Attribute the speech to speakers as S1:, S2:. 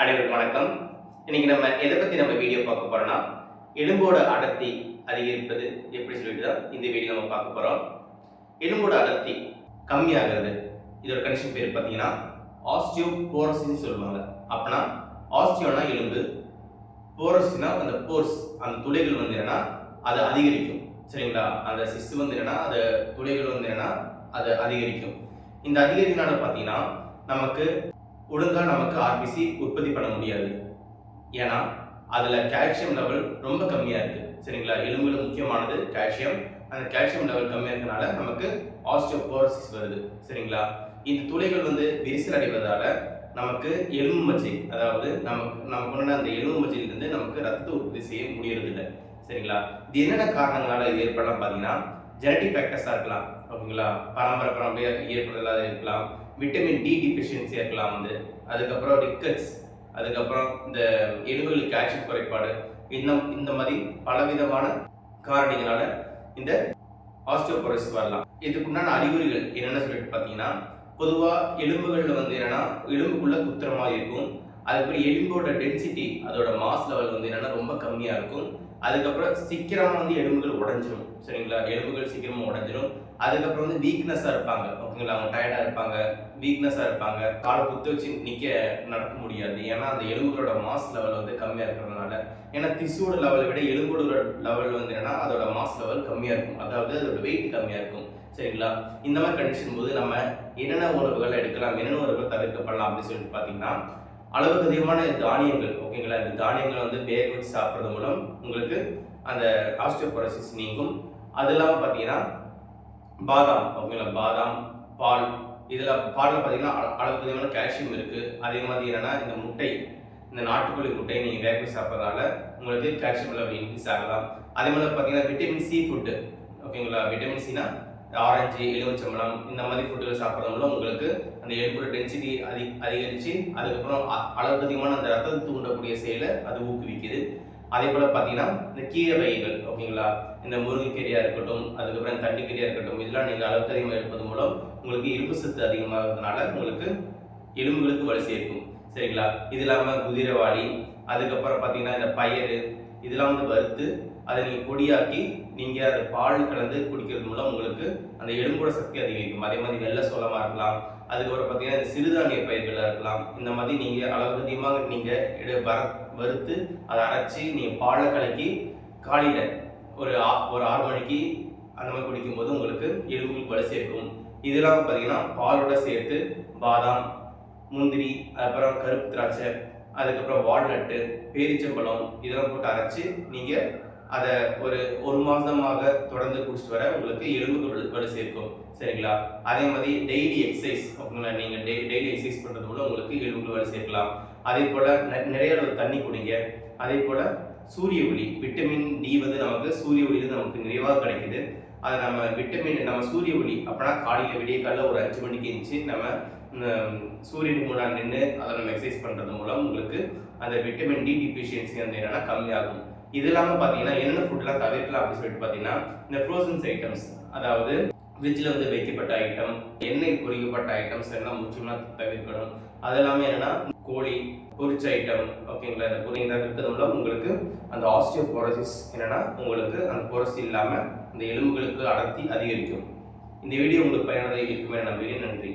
S1: அனைவருக்கும் வணக்கம். இன்னைக்கு நம்ம எதை பத்தி நம்ம வீடியோ பார்க்க போறோம்னா, எலும்போட அடர்த்தி அதிகரிப்பது எப்படி சொல்லிட்டு தான் இந்த வீடியோ நம்ம பார்க்க போறோம். எலும்போட அடர்த்தி கம்மியாகிறது இதோட கண்டிஷன் பேர் பார்த்தீங்கன்னா ஆஸ்டியோபோரோசிஸ் சொல்லுவாங்க. அப்பனா ஆஸ்டியோனா எலும்பு, போரோசிஸ்னா அந்த போர்ஸ், அந்த துளைகள் வந்து என்னன்னா அது அதிகரிக்கும். சரிங்களா? அந்த சிஸ் வந்து என்னன்னா அது துளைகள் வந்து என்னன்னா அது அதிகரிக்கும். இந்த அதிகரிக்கிறனால பார்த்தீங்கன்னா நமக்கு ஒழுங்கா நமக்கு ஆர்பிசி உற்பத்தி பண்ண முடியாது. ஏன்னா அதில் கால்சியம் லெவல் ரொம்ப கம்மியாக இருக்குது. சரிங்களா? எலும்புல முக்கியமானது கால்சியம். அந்த கால்சியம் லெவல் கம்மியாக இருக்கனால நமக்கு ஆஸ்டியோபோரோசிஸ் வருது. சரிங்களா? இந்த துளைகள் வந்து விரிசல் அடைவதால நமக்கு எலும்பு மஜ்ஜை, அதாவது நமக்கு அந்த எலும்பு மஜ்ஜையிலிருந்து நமக்கு ரத்தத்தை உற்பத்தி செய்ய முடியறதில்லை. சரிங்களா? இது என்னென்ன காரணங்களால இது ஏற்படலாம் பார்த்தீங்கன்னா, ஜெனட்டிக் ஃபேக்டர்ஸாக இருக்கலாம். ஓகேங்களா? பரம்பரையாக ஏற்படுறதா இருக்கலாம். விட்டமின் டி டிஃபிஷியன்சியாக இருக்கலாம் அதுக்கப்புறம் ரிக்கட்ஸ், அதுக்கப்புறம் இந்த எலும்புகளில் கால்சியம் குறைபாடு, இந்த மாதிரி பலவிதமான காரணிகளால இந்த ஆஸ்டியோபோரோசிஸ் வரலாம். இதுக்குண்டான அறிகுறிகள் என்னென்ன சொல்லிட்டு பார்த்தீங்கன்னா, பொதுவாக எலும்புகளில் வந்து என்னன்னா எலும்புக்குள்ள குத்துற மாதிரி இருக்கும். அதுக்கப்புறம் எலும்போட டென்சிட்டி, அதோட மாஸ் லெவல் வந்து என்னன்னா ரொம்ப கம்மியாக இருக்கும். அதுக்கப்புறம் சீக்கிரமாக வந்து எலும்புகள் உடஞ்சிரும். சரிங்களா? எலும்புகள் சீக்கிரமாக உடஞ்சிரும். அதுக்கப்புறம் வந்து வீக்னஸாக இருப்பாங்க. ஓகேங்களா? அவங்க டயர்டாக இருப்பாங்க, வீக்னஸாக இருப்பாங்க, காலை குத்து வச்சு நடக்க முடியாது. ஏன்னா அந்த எலும்புகளோட மாஸ் லெவல் வந்து கம்மியாக இருக்கிறதுனால. ஏன்னா திசுவோட லெவலை விட எலும்போட லெவல் வந்து என்னன்னா அதோட மாஸ் லெவல் கம்மியாக இருக்கும், அதாவது அதோட வெயிட் கம்மியாக இருக்கும். சரிங்களா? இந்த மாதிரி கண்டிஷன் போது நம்ம என்னென்ன உணவுகள் எடுக்கலாம், என்னென்ன உணவுகள் தவிர்க்கப்படலாம் அப்படின்னு சொல்லிட்டு பார்த்தீங்கன்னா, அளவுக்கு அதிகமான தானியங்கள். ஓகேங்களா? இந்த தானியங்கள் வந்து வேக வச்சு சாப்பிட்றது மூலம் உங்களுக்கு அந்த ஆஸ்டியோபோரோசிஸ் நீங்கும். அது இல்லாமல் பார்த்தீங்கன்னா பாதாம், ஓகேங்களா? பாதாம், பால், இதில் பாலில் பார்த்தீங்கன்னா அளவுக்கு அதிகமான கால்சியம் இருக்குது. அதே மாதிரி என்னென்னா இந்த முட்டை, இந்த நாட்டுக்கோழி முட்டையை நீங்கள் வேக வச்சு சாப்பிட்றதுனால உங்களுக்கு கால்சியம் லெவல் இன்க்ரீஸ் ஆகலாம். அதே மாதிரி பார்த்தீங்கன்னா விட்டமின் சி ஃபுட்டு, ஓகேங்களா? விட்டமின் சினா ஆரஞ்சு, எலுமிச்சம்பழம், இந்த மாதிரி ஃபுட்டுகள் சாப்பிட்றது மூலம் உங்களுக்கு அந்த எலும்போட டென்சிட்டி அதிகரித்து அதுக்கப்புறம் அளவுக்கு அதிகமான அந்த ரத்தத்தை தூண்டக்கூடிய செயலை அது ஊக்குவிக்குது. அதே போல் பார்த்தீங்கன்னா இந்த கீரை வகைகள், ஓகேங்களா? இந்த முருங்கைக்கீரையாக இருக்கட்டும், அதுக்கப்புறம் தண்டுக்கீரையாக இருக்கட்டும், இதெல்லாம் நீங்கள் அளவுக்கு அதிகமாக எடுப்பது மூலம் உங்களுக்கு இரும்பு சத்து அதிகமாகிறதுனால உங்களுக்கு எலும்புகளுக்கு வலு சேர்க்கும். சரிங்களா? இது இல்லாமல் குதிரைவாளி, அதுக்கப்புறம் பார்த்தீங்கன்னா இந்த பயறு, இதெல்லாம் வந்து வறுத்து அதை நீங்கள் பொடியாக்கி நீங்கள் அதை பால் கலந்து குடிக்கிறது மூலம் உங்களுக்கு அந்த எலும்போட சக்தி அதிகரிக்கும். அதே மாதிரி வெள்ளை சோளமாக இருக்கலாம், அதுக்கப்புறம் பார்த்தீங்கன்னா இந்த சிறுதானிய பயிர்களாக இருக்கலாம். இந்த மாதிரி நீங்கள் அளவுக்கு அதிகமாக நீங்கள் வறுத்து அதை அரைச்சி நீங்கள் பாலில் கலக்கி காலையில் ஒரு 6 மணிக்கு அந்த மாதிரி குடிக்கும்போது உங்களுக்கு எலும்புகளுக்கு வலு சேர்க்கும். இதெல்லாம் பார்த்தீங்கன்னா பாலோட சேர்த்து பாதாம், முந்திரி, அப்புறம் கருப்பு திராட்சை, அதுக்கப்புறம் வால்நட்டு, பேரிச்சம்பழம், இதெல்லாம் போட்டு அரைச்சி நீங்கள் அதை ஒரு மாதமாக தொடர்ந்து குடிச்சிட்டு வர உங்களுக்கு எலும்புக்கு வலு சேர்க்கும். சரிங்களா? அதே மாதிரி டெய்லி எக்ஸசைஸ், ஓகேங்களா? நீங்கள் டெய்லி எக்ஸசைஸ் பண்ணுறது மூலம் உங்களுக்கு எலும்புக்கு வலு சேர்க்கலாம். அதே போல் நிறைய அளவு தண்ணி குடிங்க. அதே போல் சூரிய ஒளி, விட்டமின் டி வந்து நமக்கு சூரிய ஒளியிலிருந்து நமக்கு நிறைவாக கிடைக்குது. அதை நம்ம சூரிய ஒளி அப்படின்னா காலையில் விடிய காலையில் ஒரு 5 மணிக்கு எழுந்துச்சு நம்ம சூரியனுக்கு முன்னாடி நின்று அதை நம்ம எக்ஸசைஸ் பண்ணுறது மூலம் உங்களுக்கு அந்த விட்டமின் டி டிஃபிஷியன்சி வந்து என்னென்னா கம்மியாகும். இது இல்லாமல் பார்த்தீங்கன்னா என்னென்ன ஃபுட்லாம் தவிர்க்கலாம் அப்படின்னு சொல்லிட்டு பார்த்தீங்கன்னா, இந்த ஃப்ரோசன்ஸ் ஐட்டம்ஸ், அதாவது ஃப்ரிட்ஜில் வந்து வைக்கப்பட்ட ஐட்டம், எண்ணெய் பொரிக்கப்பட்ட ஐட்டம்ஸ் எல்லாம் முக்கியமாக தவிர்க்கணும். அது எல்லாமே என்னென்னா கோழி பொரிச்ச ஐட்டம், ஓகேங்களா? இந்த பொரியை தவிர்க்கிறது மூலம் உங்களுக்கு அந்த ஆஸ்டியோபோரோசிஸ் என்னென்னா உங்களுக்கு அந்த போரோசிஸ் இல்லாமல் அந்த எலும்புகளுக்கு அடர்த்தி அதிகரிக்கும். இந்த வீடியோ உங்களுக்கு பயனுள்ளதாக இருக்குமே நம்புகிறேன். நன்றி.